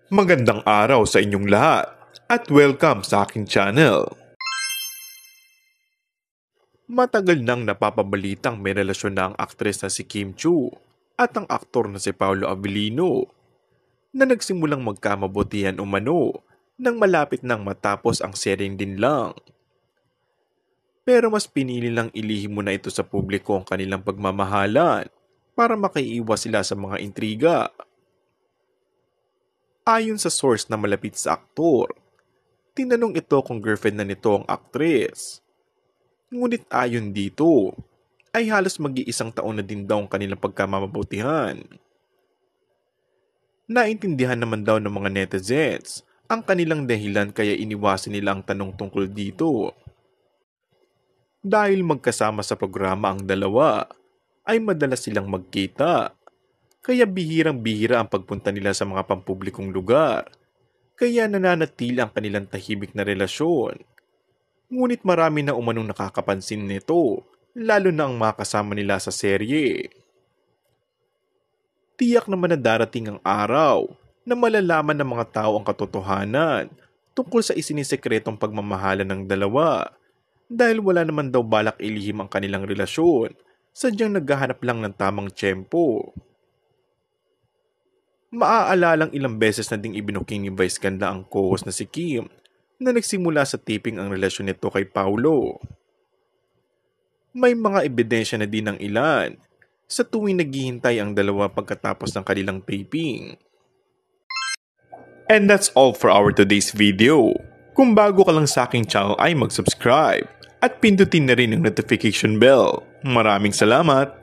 Magandang araw sa inyong lahat at welcome sa aking channel. Matagal nang napapabalitang may relasyon na ang aktres na si Kim Chiu at ang aktor na si Paolo Abilino na nagsimulang magkamabutihan umano nang malapit nang matapos ang seryeng din lang. Pero mas pinili lang ilihim muna ito sa publiko ang kanilang pagmamahalan para makaiiwas sila sa mga intriga. Ayon sa source na malapit sa aktor, tinanong ito kung girlfriend na nito ang aktres. Ngunit ayon dito, ay halos mag-iisang taon na din daw ang kanilang pagkamamabutihan. Naintindihan naman daw ng mga netizens ang kanilang dahilan kaya iniwasan nila ang tanong tungkol dito. Dahil magkasama sa programa ang dalawa, ay madalas silang magkita. Kaya bihirang-bihira ang pagpunta nila sa mga pampublikong lugar. Kaya nananatili ang kanilang tahimik na relasyon. Ngunit marami na umanong nakakapansin nito, lalo na ang mga kasama nila sa serye. Tiyak naman na darating ang araw na malalaman ng mga tao ang katotohanan tungkol sa isinisekretong pagmamahalan ng dalawa. Dahil wala naman daw balak ilihim ang kanilang relasyon, sadyang naghahanap lang ng tamang tiyempo. Maaalalang ilang beses na ding ibinuking ni Vice Ganda ang co-host na si Kim na nagsimula sa taping ang relasyon nito kay Paolo. May mga ebidensya na din ng ilan sa tuwing naghihintay ang dalawa pagkatapos ng kanilang taping. And that's all for our today's video. Kung bago ka lang sa aking channel ay mag-subscribe at pindutin na rin ang notification bell. Maraming salamat!